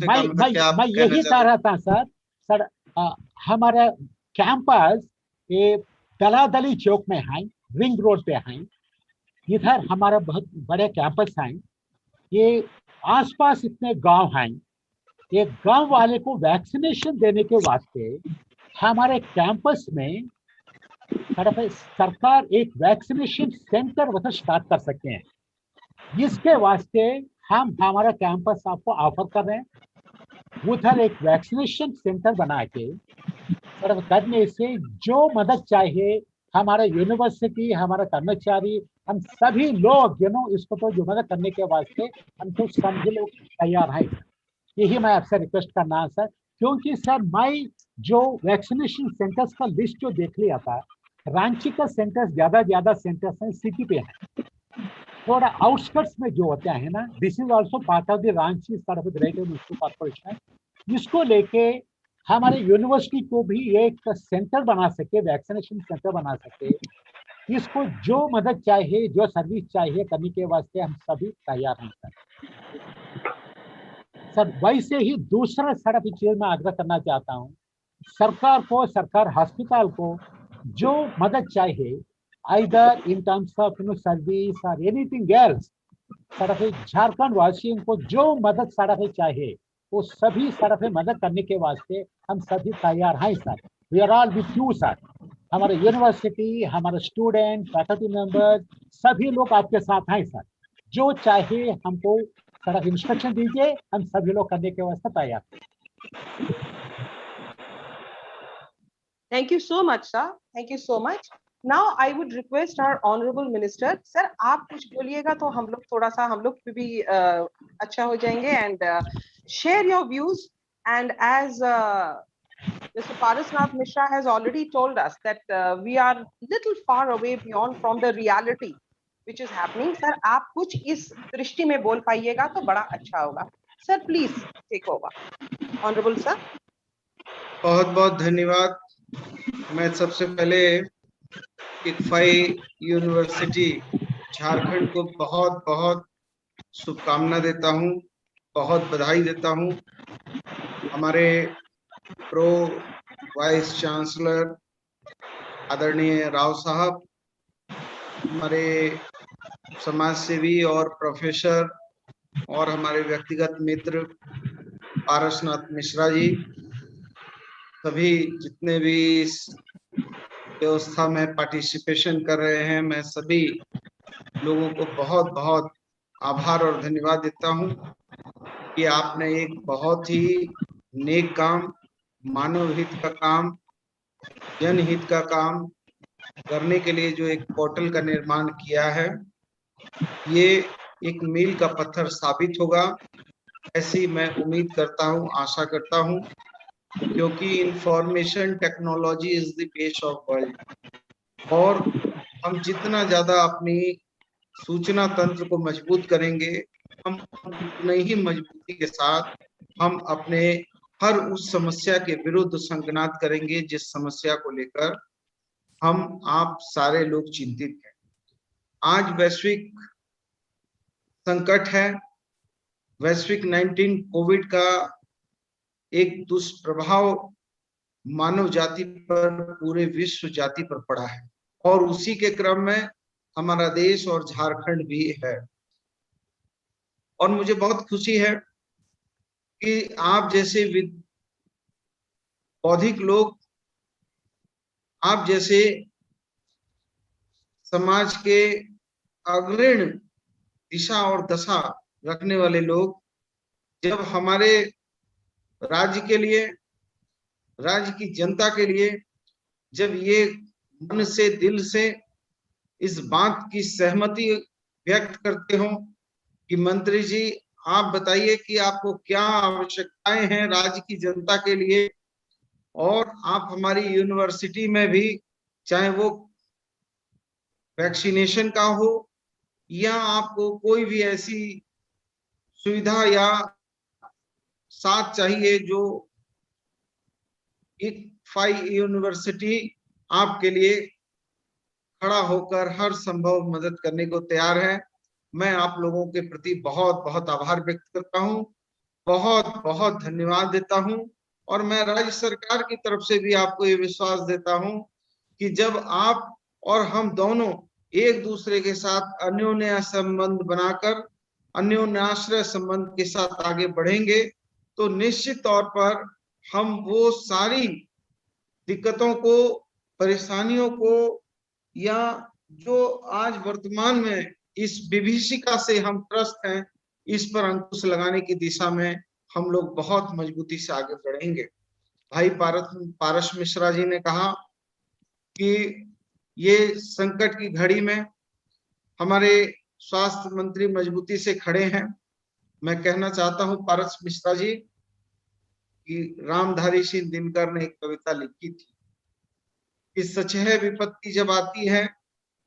से मैं काम मैं करके आप मैं कहना यही कह चाहते रहा था सर। सर हमारा कैंपस ये दलादली चौक में है, रिंग रोड पे है। इधर हमारा बहुत बड़े कैंपस हैं। ये आसपास इतने गांव हैं। ये गांव वाले को वैक्सीनेशन देने के वास्ते हमारे कैंपस में सरकार एक वैक्सीनेशन सेंटर वैसे स्टार्ट कर सकते हैं। इसके वास्ते हम हमारा कैंपस आपको ऑफर कर रहे हैं। उधर एक वैक्सीनेशन सेंटर बना के करने से जो मदद चाहिए हमारा यूनिवर्सिटी, हमारा कर्मचारी, हम सभी लोग इसको तो जो मदद करने के वास्ते हम तो सभी लोग तैयार हैं। यही मैं आपसे रिक्वेस्ट करना है सर, क्योंकि सर मैं जो वैक्सीनेशन सेंटर्स का लिस्ट जो देख लिया था, रांची का सेंटर्स ज्यादा सेंटर्स हैं सिटी पे हैं। थोड़ा आउटस्कर्ट्स में जो होते हैं ना, this is also part of the Ranchi greater municipal corporation. इसको लेके हमारे यूनिवर्सिटी को भी एक सेंटर बना सके, वैक्सीनेशन सेंटर बना सके। इसको जो मदद चाहिए, जो सर्विस चाहिए करने के वास्ते हम सभी तैयार हैं सर। सर वैसे ही दूसरा सड़क चीज मैं आग्रह करना चाहता हूँ, सरकार को, सरकार हॉस्पिटल को जो मदद चाहिए, either in terms of service और एनीथिंग एल्स, सड़क झारखंड वासियों को जो मदद सड़क चाहिए वो सभी सड़क मदद करने के वास्ते हम सभी तैयार हैं sir. We are all with you sir. हमारे यूनिवर्सिटी, हमारे स्टूडेंट, फैकल्टी मेंबर्स, सभी लोग आपके साथ हैं सर। जो चाहिए हमको सड़क इंस्ट्रक्शन दीजिए, हम सभी लोग करने के वास्ते तैयार हैं। Thank you so much, sir. Thank you so much. Now I would request our honorable minister, sir, आप कुछ बोलिएगा तो हम लोग थोड़ा सा, हम लोग भी अच्छा हो जाएंगे, and share your views. And as Mr. Parasnath Mishra has already told us that we are little far away beyond from the reality which is happening. Sir, आप कुछ इस दृष्टि में बोल पाइएगा तो बड़ा अच्छा होगा. Sir, please take over. Honorable sir. बहुत बहुत धन्यवाद। मैं सबसे पहले इक्फाई यूनिवर्सिटी झारखंड को बहुत बहुत शुभकामना देता हूँ, बहुत बधाई देता हूँ। हमारे प्रो वाइस चांसलर आदरणीय राव साहब, हमारे समाज सेवी और प्रोफेसर और हमारे व्यक्तिगत मित्र पारसनाथ मिश्रा जी, सभी जितने भी इस व्यवस्था में पार्टिसिपेशन कर रहे हैं, मैं सभी लोगों को बहुत बहुत आभार और धन्यवाद देता हूं कि आपने एक बहुत ही नेक काम, मानव हित का काम, जनहित का काम करने के लिए जो एक पोर्टल का निर्माण किया है, ये एक मील का पत्थर साबित होगा, ऐसी मैं उम्मीद करता हूं, आशा करता हूं, क्योंकि information technology is the base of world. और हम जितना ज्यादा अपनी सूचना तंत्र को मजबूत करेंगे, हम उतने ही मजबूती के साथ हम अपने हर उस समस्या के विरुद्ध संघनाद करेंगे जिस समस्या को लेकर हम आप सारे लोग चिंतित हैं। आज वैश्विक संकट है, वैश्विक 19 कोविड का एक दुष्प्रभाव मानव जाति पर, पूरे विश्व जाति पर पड़ा है, और उसी के क्रम में हमारा देश और झारखंड भी है। और मुझे बहुत खुशी है कि आप जैसे बौद्धिक लोग, आप जैसे समाज के अग्रणी दिशा और दशा रखने वाले लोग, जब हमारे राज्य के लिए, राज्य की जनता के लिए, जब ये मन से, दिल से इस बात की सहमति व्यक्त करते हो कि मंत्री जी आप बताइए कि आपको क्या आवश्यकताएं हैं राज्य की जनता के लिए, और आप हमारी यूनिवर्सिटी में भी, चाहे वो वैक्सीनेशन का हो या आपको कोई भी ऐसी सुविधा या साथ चाहिए, जो इक्फाई यूनिवर्सिटी आपके लिए खड़ा होकर हर संभव मदद करने को तैयार है। मैं आप लोगों के प्रति बहुत बहुत आभार व्यक्त करता हूं। बहुत बहुत धन्यवाद देता हूं। और मैं राज्य सरकार की तरफ से भी आपको ये विश्वास देता हूं कि जब आप और हम दोनों एक दूसरे के साथ अन्योन्य संबंध बनाकर अन्योन्याश्रय संबंध के साथ आगे बढ़ेंगे तो निश्चित तौर पर हम वो सारी दिक्कतों को, परेशानियों को, या जो आज वर्तमान में इस विभीषिका से हम त्रस्त हैं, इस पर अंकुश लगाने की दिशा में हम लोग बहुत मजबूती से आगे बढ़ेंगे। भाई पारस मिश्रा जी ने कहा कि ये संकट की घड़ी में हमारे स्वास्थ्य मंत्री मजबूती से खड़े हैं। मैं कहना चाहता हूं पारस मिश्रा जी कि रामधारी सिंह दिनकर ने एक कविता लिखी थी कि सचह विपत्ति जब आती है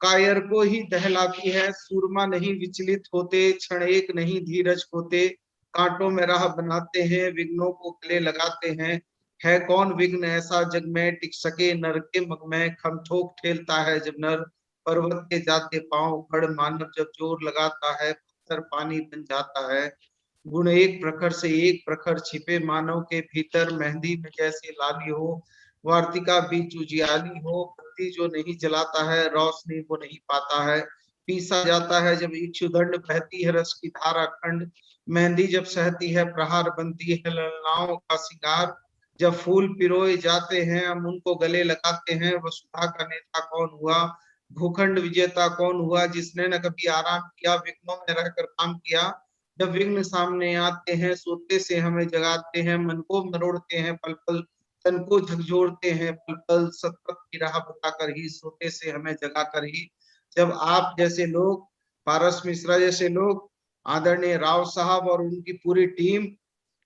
कायर को ही दहलाती है, सूरमा नहीं विचलित होते, क्षण एक नहीं धीरज होते, कांटों में राह बनाते हैं, विघ्नों को गले लगाते हैं, है कौन विघ्न ऐसा जग में टिक सके, नर के मग में खम ठोक ठेलता है जब नर, पर्वत के जाते पांव खड़ मानव जब जोर लगाता है, पत्थर पानी बन जाता है, गुण एक प्रखर से एक प्रखर छिपे मानव के भीतर, मेहंदी में जैसे लाली हो, वार्तिका बीच उजियाली हो, बत्ती जो नहीं जलाता है रोशनी वो नहीं पाता है, पीसा जाता है जब इक्षुदंड बहती है रस की धारा खंड, मेहंदी जब सहती है प्रहार बनती है ललनाओं का सिंगार, जब फूल पिरोए जाते हैं हम उनको गले लगाते हैं, वसुधा का नेता कौन हुआ, भूखंड विजेता कौन हुआ, जिसने न कभी आराम किया, विघ्नों में रहकर काम किया, जब विघ्न सामने आते हैं सोते से हमें जगाते हैं, मन को मरोड़ते हैं पल पल, तन को झकझोरते हैं पल पल, सतपथ की राह बताकर ही सोते से हमें जगाकर ही, जब आप जैसे लोग, पारस मिश्रा जैसे लोग, आदरणीय राव साहब और उनकी पूरी टीम,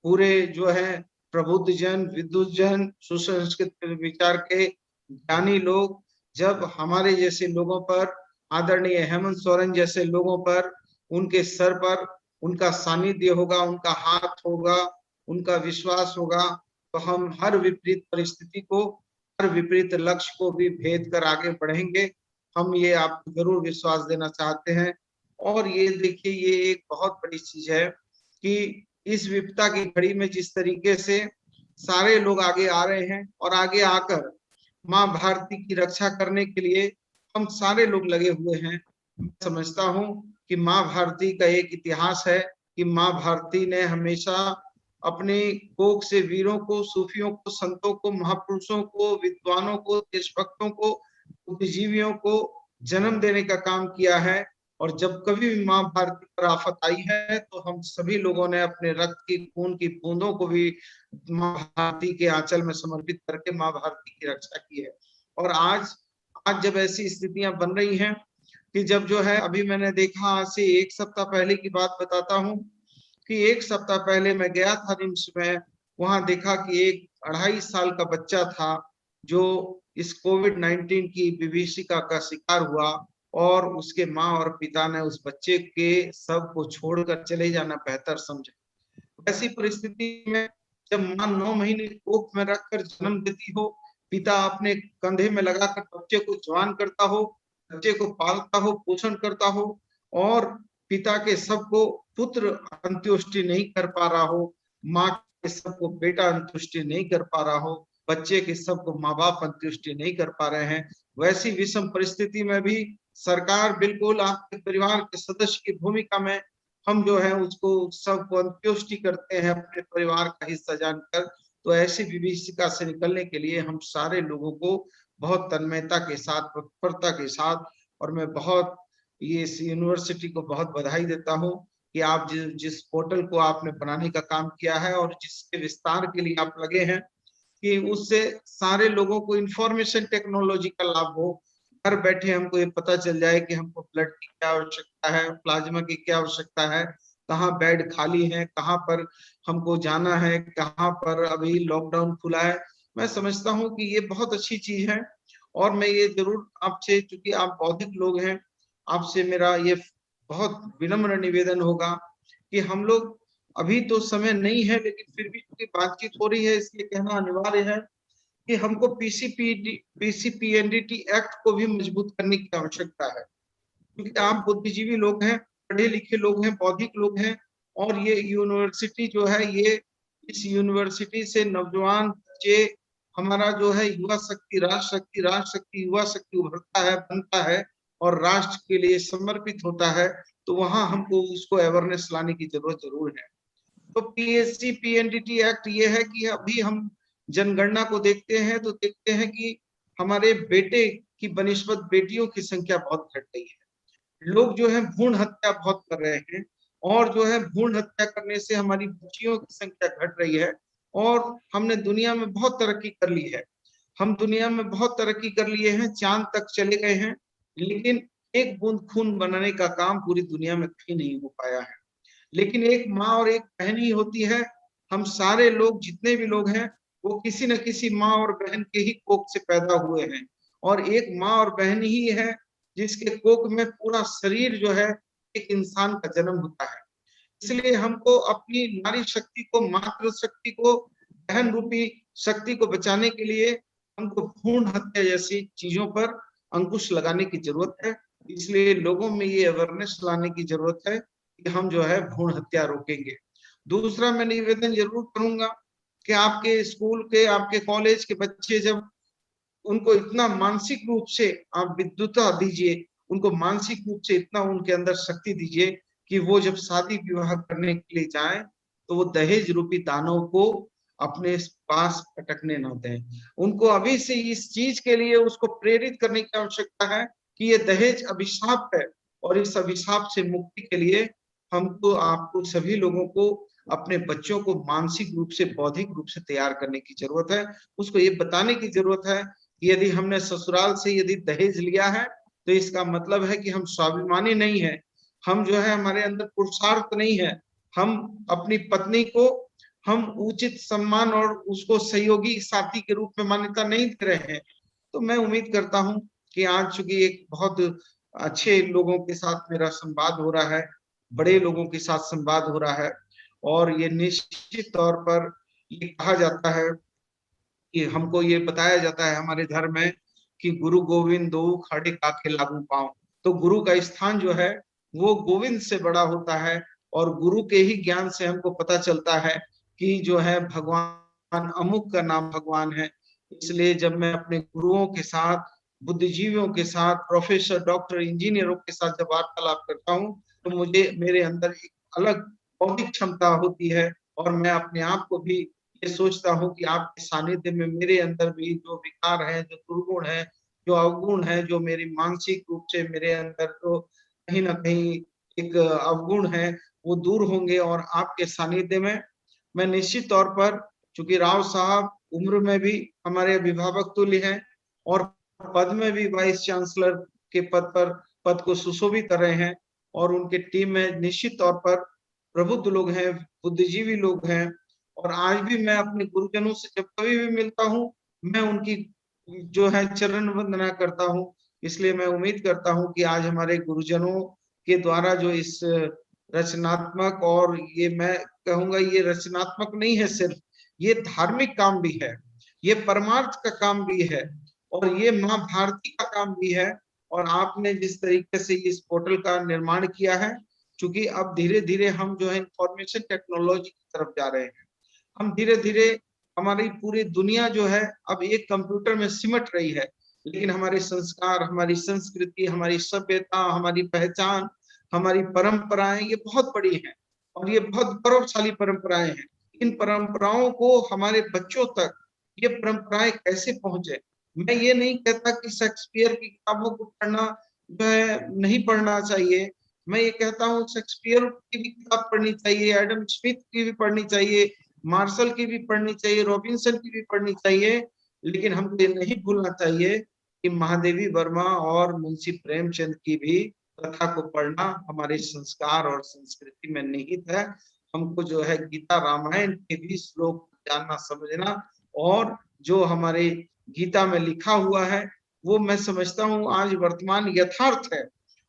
पूरे जो है प्रबुद्ध जन, विद्युत जन, सुसंस्कृत विचार के ज्ञानी लोग, जब हमारे जैसे लोगों पर, आदरणीय हेमंत सोरेन जैसे लोगों पर, उनके सर पर उनका सानिध्य होगा, उनका हाथ होगा, उनका विश्वास होगा, तो हम हर विपरीत परिस्थिति को, हर विपरीत लक्ष्य को भी भेद कर आगे बढ़ेंगे। हम ये आपको जरूर विश्वास देना चाहते हैं। और ये देखिए, ये एक बहुत बड़ी चीज है कि इस विपदा की घड़ी में जिस तरीके से सारे लोग आगे आ रहे हैं और आगे आकर माँ भारती की रक्षा करने के लिए हम सारे लोग लगे हुए हैं। मैं समझता हूँ कि माँ भारती का एक इतिहास है कि माँ भारती ने हमेशा अपने कोख से वीरों को, सूफियों को, संतों को, महापुरुषों को, विद्वानों को, देशभक्तों को, बुद्धिजीवियों को जन्म देने का काम किया है। और जब कभी भी माँ भारती पर आफत आई है तो हम सभी लोगों ने अपने रक्त की, खून की बूंदों को भी माँ भारती के आंचल में समर्पित करके माँ भारती की रक्षा की है। और आज आज जब ऐसी स्थितियां बन रही हैं कि जब जो है, अभी मैंने देखा, आज से एक सप्ताह पहले की बात बताता हूँ कि एक सप्ताह पहले मैं गया था रिम्स में, वहां देखा कि एक 2.5 साल का बच्चा था जो इस कोविड-19 की विभीषिका का शिकार हुआ, और उसके माँ और पिता ने उस बच्चे के शव को छोड़कर चले जाना बेहतर समझा। ऐसी परिस्थिति में जब माँ 9 महीने कोख में रखकर जन्म देती हो, पिता अपने कंधे में लगाकर बच्चे को जवान करता हो, बच्चे को पालता हो, पोषण करता हो, और पिता के सब को पुत्र अंत्योष्टि नहीं कर पा रहा हो, माँ के सब को बेटा अंत्योष्टि नहीं कर पा रहा हो, बच्चे के सब को माँ बाप अंत्योष्टि नहीं कर पा रहे हैं, वैसी विषम परिस्थिति में भी सरकार बिल्कुल आपके परिवार के सदस्य की भूमिका में हम जो है उसको सबको अंत्योष्टि करते हैं अपने परिवार का हिस्सा जानकर। तो ऐसी विभीषिका से निकलने के लिए हम सारे लोगों को बहुत तन्मयता के साथ, तत्परता के साथ, और मैं बहुत ये इस यूनिवर्सिटी को बहुत बधाई देता हूँ कि आप जिस पोर्टल को आपने बनाने का काम किया है और जिसके विस्तार के लिए आप लगे हैं कि उससे सारे लोगों को इंफॉर्मेशन टेक्नोलॉजी का लाभ हो, घर बैठे हमको ये पता चल जाए कि हमको ब्लड की क्या आवश्यकता है, प्लाज्मा की क्या आवश्यकता है, कहाँ बेड खाली है, कहाँ पर हमको जाना है, कहाँ पर अभी लॉकडाउन खुला है। मैं समझता हूँ कि ये बहुत अच्छी चीज है। और मैं ये जरूर आपसे, चूंकि आप बौद्धिक लोग हैं, आपसे मेरा ये बहुत विनम्र निवेदन होगा कि हम लोग, अभी तो समय नहीं है लेकिन फिर भी चूंकि बातचीत हो रही है इसलिए कहना अनिवार्य है कि हमको पीसीपीएनडीटी एक्ट को भी मजबूत करने की आवश्यकता है, क्योंकि आप बुद्धिजीवी लोग हैं, पढ़े लिखे लोग हैं, बौद्धिक लोग हैं, और ये यूनिवर्सिटी जो है, ये इस यूनिवर्सिटी से नौजवान बच्चे, हमारा जो है युवा शक्ति, राष्ट्र शक्ति युवा शक्ति उभरता है, बनता है और राष्ट्र के लिए समर्पित होता है। तो वहां हमको उसको अवेयरनेस लाने की जरूरत जरूर है। तो पीएससी पीएनडीटी एक्ट ये है कि अभी हम जनगणना को देखते हैं तो देखते हैं कि हमारे बेटे की बनिस्बत बेटियों की संख्या बहुत घट गई है। लोग जो है भ्रूण हत्या बहुत कर रहे हैं और जो है भ्रूण हत्या करने से हमारी बच्चियों की संख्या घट रही है। और हमने दुनिया में बहुत तरक्की कर ली है, हम दुनिया में बहुत तरक्की कर लिए हैं, चांद तक चले गए हैं, लेकिन एक बूंद खून बनाने का काम पूरी दुनिया में कहीं नहीं हो पाया है। लेकिन एक माँ और एक बहन ही होती है। हम सारे लोग जितने भी लोग हैं वो किसी न किसी माँ और बहन के ही कोख से पैदा हुए हैं, और एक माँ और बहन ही है जिसके कोख में पूरा शरीर जो है एक इंसान का जन्म होता है। इसलिए हमको अपनी नारी शक्ति को, मातृ शक्ति को, बहन रूपी शक्ति को बचाने के लिए हमको भ्रूण हत्या जैसी चीजों पर अंकुश लगाने की जरूरत है। इसलिए लोगों में ये अवेयरनेस लाने की जरूरत है कि हम जो है भ्रूण हत्या रोकेंगे। दूसरा मैं निवेदन जरूर करूंगा कि आपके स्कूल के, आपके कॉलेज के बच्चे जब उनको इतना मानसिक रूप से आप विद्युता दीजिए, उनको मानसिक रूप से इतना उनके अंदर शक्ति दीजिए कि वो जब शादी विवाह करने के लिए जाएं तो वो दहेज रूपी दानव को अपने पास पटकने न दें। उनको अभी से इस चीज के लिए उसको प्रेरित करने की आवश्यकता है कि ये दहेज अभिशाप है, और इस अभिशाप से मुक्ति के लिए हमको, आपको सभी लोगों को अपने बच्चों को मानसिक रूप से, बौद्धिक रूप से तैयार करने की जरूरत है। उसको ये बताने की जरूरत है कि यदि हमने ससुराल से यदि दहेज लिया है तो इसका मतलब है कि हम स्वाभिमानी नहीं है, हम जो है हमारे अंदर पुरुषार्थ नहीं है, हम अपनी पत्नी को हम उचित सम्मान और उसको सहयोगी साथी के रूप में मान्यता नहीं दे रहे हैं। तो मैं उम्मीद करता हूं कि आज चूंकि एक बहुत अच्छे लोगों के साथ मेरा संवाद हो रहा है, बड़े लोगों के साथ संवाद हो रहा है, और ये निश्चित तौर पर ये कहा जाता है कि हमको ये बताया जाता है हमारे धर्म में कि गुरु गोविंद दो खड़े काखे लागू पाओ। तो गुरु का स्थान जो है वो गोविंद से बड़ा होता है, और गुरु के ही ज्ञान से हमको पता चलता है कि जो है भगवान अमुक का नाम भगवान है। इसलिए जब मैं अपने गुरुओं के साथ, बुद्धिजीवियों के साथ, प्रोफेसर, डॉक्टर, इंजीनियरों के साथ जब वार्तालाप करता हूँ तो मुझे, मेरे अंदर एक अलग बौद्धिक क्षमता होती है, और मैं अपने आप को भी ये सोचता हूँ कि आपके सानिध्य में मेरे अंदर भी जो विकार है, जो दुर्गुण है, जो अवगुण है, जो मेरी मानसिक रूप से मेरे अंदर तो कहीं ना कहीं एक अवगुण है, वो दूर होंगे। और आपके सानिध्य में मैं निश्चित तौर पर, चूंकि राव साहब उम्र में भी हमारे अभिभावक तुल्य हैं और पद में भी वाइस चांसलर के पद को सुशोभित कर रहे हैं, और उनके टीम में निश्चित तौर पर प्रबुद्ध लोग हैं, बुद्धिजीवी लोग हैं। और आज भी मैं अपने गुरुजनों से जब कभी भी मिलता हूँ, मैं उनकी जो है चरण वंदना करता हूँ। इसलिए मैं उम्मीद करता हूँ कि आज हमारे गुरुजनों के द्वारा जो इस रचनात्मक, और ये मैं कहूंगा ये रचनात्मक नहीं है सिर्फ, ये धार्मिक काम भी है, ये परमार्थ का काम भी है, और ये माँ भारती का काम भी है। और आपने जिस तरीके से इस पोर्टल का निर्माण किया है, क्योंकि अब धीरे धीरे हम जो है इंफॉर्मेशन टेक्नोलॉजी की तरफ जा रहे हैं, हम धीरे धीरे, हमारी पूरी दुनिया जो है अब एक कंप्यूटर में सिमट रही है, लेकिन हमारे संस्कार, हमारी संस्कृति, हमारी सभ्यता, हमारी पहचान, हमारी परंपराएं ये बहुत बड़ी हैं, और ये बहुत गौरवशाली परंपराएं हैं। इन परंपराओं को हमारे बच्चों तक ये परंपराएं कैसे पहुंचे। मैं ये नहीं कहता कि शेक्सपियर की किताबों को पढ़ना जो है नहीं पढ़ना चाहिए, मैं ये कहता हूँ शेक्सपियर की भी किताब पढ़नी चाहिए, एडम स्मिथ की भी पढ़नी चाहिए, मार्शल की भी पढ़नी चाहिए, रॉबिन्सन की भी पढ़नी चाहिए। लेकिन हमको ये नहीं भूलना चाहिए कि महादेवी वर्मा और मुंशी प्रेमचंद की भी कथा को पढ़ना हमारे संस्कार और संस्कृति में निहित है। हमको जो है गीता रामायण के भी श्लोक जानना, समझना, और जो हमारे गीता में लिखा हुआ है वो मैं समझता हूँ आज वर्तमान यथार्थ है,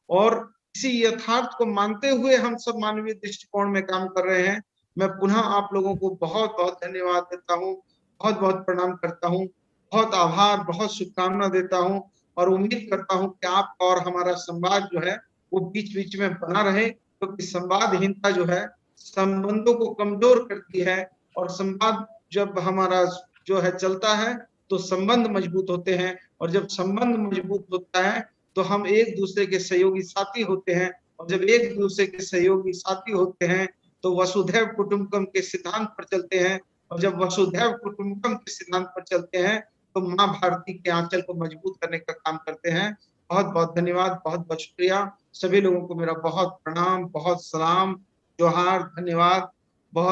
और इसी यथार्थ को मानते हुए हम सब मानवीय दृष्टिकोण में काम कर रहे हैं। मैं पुनः आप लोगों को बहुत बहुत धन्यवाद देता हूँ, बहुत बहुत प्रणाम करता हूँ, बहुत आभार, बहुत शुभकामना देता हूँ, और उम्मीद करता हूँ कि आप और हमारा संवाद जो है वो बीच बीच में बना रहे, क्योंकि संवादहीनता जो है संबंधों को कमजोर करती है, और संवाद जब हमारा जो है चलता है तो संबंध मजबूत होते हैं, और जब संबंध मजबूत होता है तो हम एक दूसरे के सहयोगी साथी होते हैं, और जब एक दूसरे के सहयोगी साथी होते हैं तो वसुधैव कुटुंबकम के सिद्धांत पर चलते हैं, और जब वसुधैव कुटुंबकम के सिद्धांत पर चलते हैं तो माँ भारती के आंचल को मजबूत करने का काम करते हैं। बहुत बहुत धन्यवाद, बहुत बहुत शुक्रिया। सभी लोगों को मेरा बहुत प्रणाम, बहुत सलाम, जोहार, धन्यवाद। बहुत